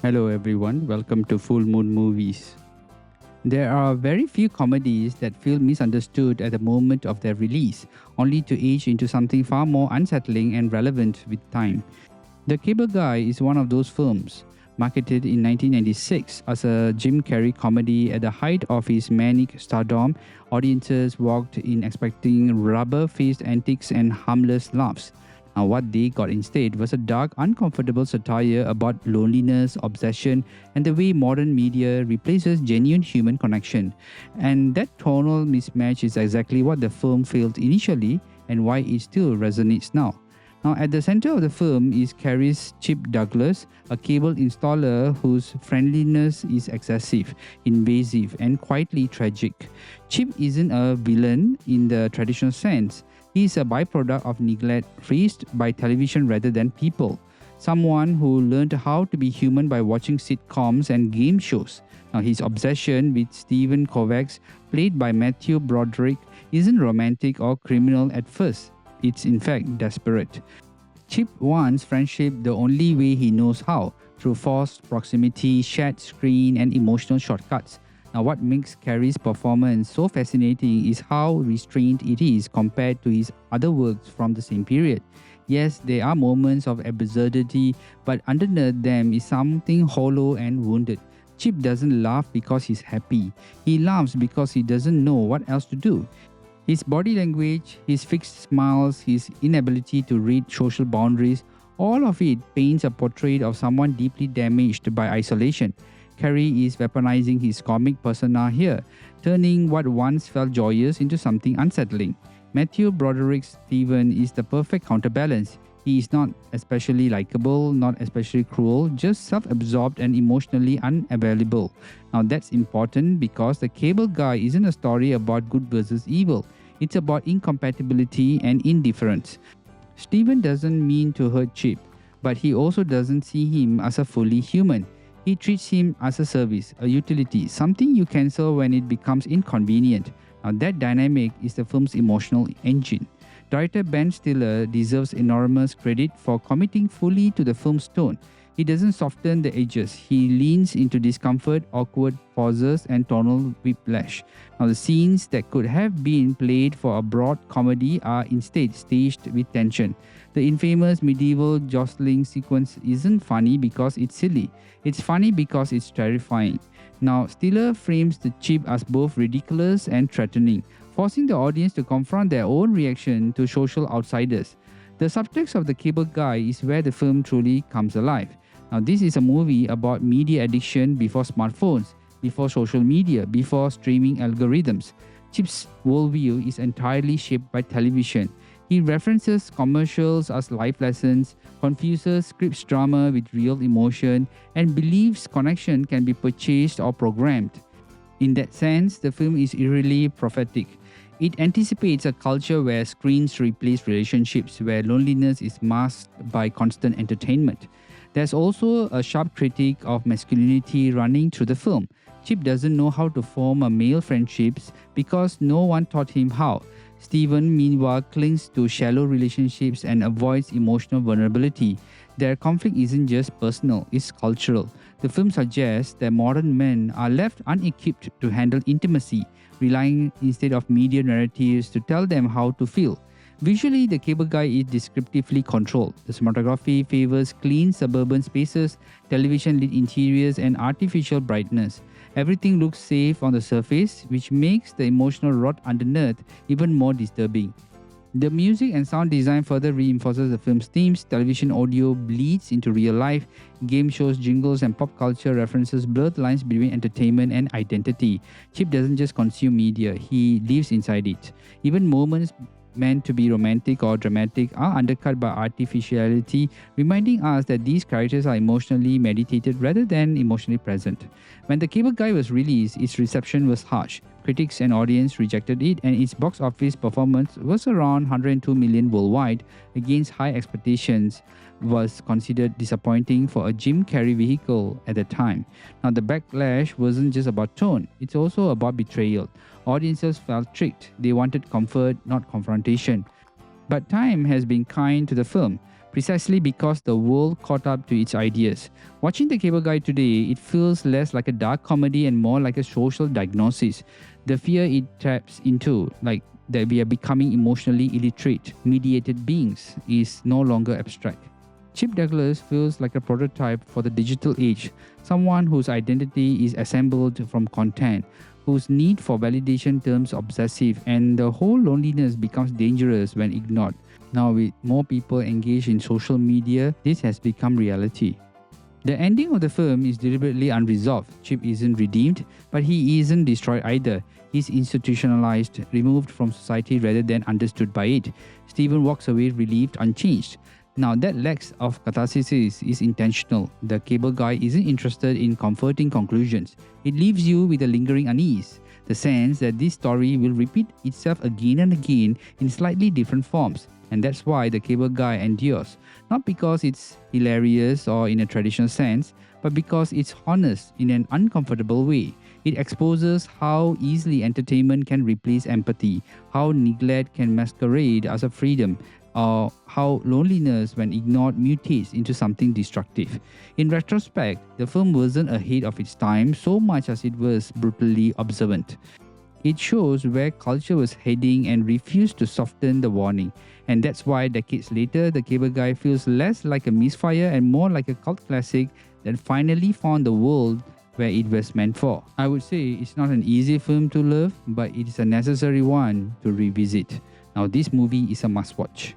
Hello everyone, welcome to Fullmoon Movies. There are very few comedies that feel misunderstood at the moment of their release, only to age into something far more unsettling and relevant with time. The Cable Guy is one of those films. Marketed in 1996 as a Jim Carrey comedy at the height of his manic stardom, audiences walked in expecting rubber-faced antics and harmless laughs. Now, what they got instead was a dark, uncomfortable satire about loneliness, obsession, and the way modern media replaces genuine human connection. And that tonal mismatch is exactly what the film failed initially and why it still resonates now. Now, at the center of the film is Carrie's Chip Douglas, a cable installer whose friendliness is excessive, invasive, and quietly tragic. Chip isn't a villain in the traditional sense. He is a byproduct of neglect raised by television rather than people. Someone who learned how to be human by watching sitcoms and game shows. Now, his obsession with Stephen Kovacs, played by Matthew Broderick, isn't romantic or criminal at first. It's in fact desperate. Chip wants friendship the only way he knows how, through forced proximity, shared screen, and emotional shortcuts. Now, what makes Carrey's performance so fascinating is how restrained it is compared to his other works from the same period. Yes, there are moments of absurdity, but underneath them is something hollow and wounded. Chip doesn't laugh because he's happy. He laughs because he doesn't know what else to do. His body language, his fixed smiles, his inability to read social boundaries, all of it paints a portrait of someone deeply damaged by isolation. Carrey is weaponizing his comic persona here, turning what once felt joyous into something unsettling. Matthew Broderick's Steven is the perfect counterbalance. He is not especially likable, not especially cruel, just self-absorbed and emotionally unavailable. Now that's important because The Cable Guy isn't a story about good versus evil. It's about incompatibility and indifference. Steven doesn't mean to hurt Chip, but he also doesn't see him as a fully human. He treats him as a service, a utility, something you cancel when it becomes inconvenient. Now that dynamic is the film's emotional engine. Director Ben Stiller deserves enormous credit for committing fully to the film's tone. He doesn't soften the edges. He leans into discomfort, awkward pauses, and tonal whiplash. Now, the scenes that could have been played for a broad comedy are instead staged with tension. The infamous medieval jostling sequence isn't funny because it's silly. It's funny because it's terrifying. Now, Stiller frames the chip as both ridiculous and threatening, forcing the audience to confront their own reaction to social outsiders. The subtext of The Cable Guy is where the film truly comes alive. Now, this is a movie about media addiction before smartphones, before social media, before streaming algorithms. Chip's worldview is entirely shaped by television. He references commercials as life lessons, confuses scripts drama with real emotion, and believes connection can be purchased or programmed. In that sense, the film is eerily prophetic. It anticipates a culture where screens replace relationships, where loneliness is masked by constant entertainment. There's also a sharp critique of masculinity running through the film. Chip doesn't know how to form a male friendships because no one taught him how. Steven, meanwhile, clings to shallow relationships and avoids emotional vulnerability. Their conflict isn't just personal, it's cultural. The film suggests that modern men are left unequipped to handle intimacy, relying instead of media narratives to tell them how to feel. Visually, The Cable Guy is descriptively controlled. The cinematography favors clean suburban spaces, television-lit interiors, and artificial brightness. Everything looks safe on the surface, which makes the emotional rot underneath even more disturbing. The music and sound design further reinforces the film's themes. Television audio bleeds into real life. Game shows, jingles, and pop culture references blur the lines between entertainment and identity. Chip doesn't just consume media, he lives inside it. Even moments meant to be romantic or dramatic are undercut by artificiality, reminding us that these characters are emotionally meditated rather than emotionally present. When The Cable Guy was released, its reception was harsh. Critics and audience rejected it, and its box office performance was around 102 million worldwide against high expectations was considered disappointing for a Jim Carrey vehicle at the time. Now, the backlash wasn't just about tone, it's also about betrayal. Audiences felt tricked. They wanted comfort, not confrontation. But time has been kind to the film. precisely because the world caught up to its ideas. Watching The Cable Guy today, it feels less like a dark comedy and more like a social diagnosis. The fear it taps into, like that we are becoming emotionally illiterate, mediated beings, is no longer abstract. Chip Douglas feels like a prototype for the digital age, someone whose identity is assembled from content, whose need for validation turns obsessive, and the whole loneliness becomes dangerous when ignored. Now, with more people engaged in social media, this has become reality. The ending of the film is deliberately unresolved. Chip isn't redeemed, but he isn't destroyed either. He's institutionalized, removed from society rather than understood by it. Steven walks away relieved, unchanged. Now, that lack of catharsis is intentional. The Cable Guy isn't interested in comforting conclusions. It leaves you with a lingering unease, the sense that this story will repeat itself again and again in slightly different forms. And that's why The Cable Guy endures. Not because it's hilarious or in a traditional sense, but because it's honest in an uncomfortable way. It exposes how easily entertainment can replace empathy, how neglect can masquerade as a freedom, or how loneliness, when ignored, mutates into something destructive. In retrospect, the film wasn't ahead of its time so much as it was brutally observant. It shows where culture was heading and refused to soften the warning. And that's why decades later, The Cable Guy feels less like a misfire and more like a cult classic that finally found the world where it was meant for. I would say it's not an easy film to love, but it is a necessary one to revisit. Now, this movie is a must-watch.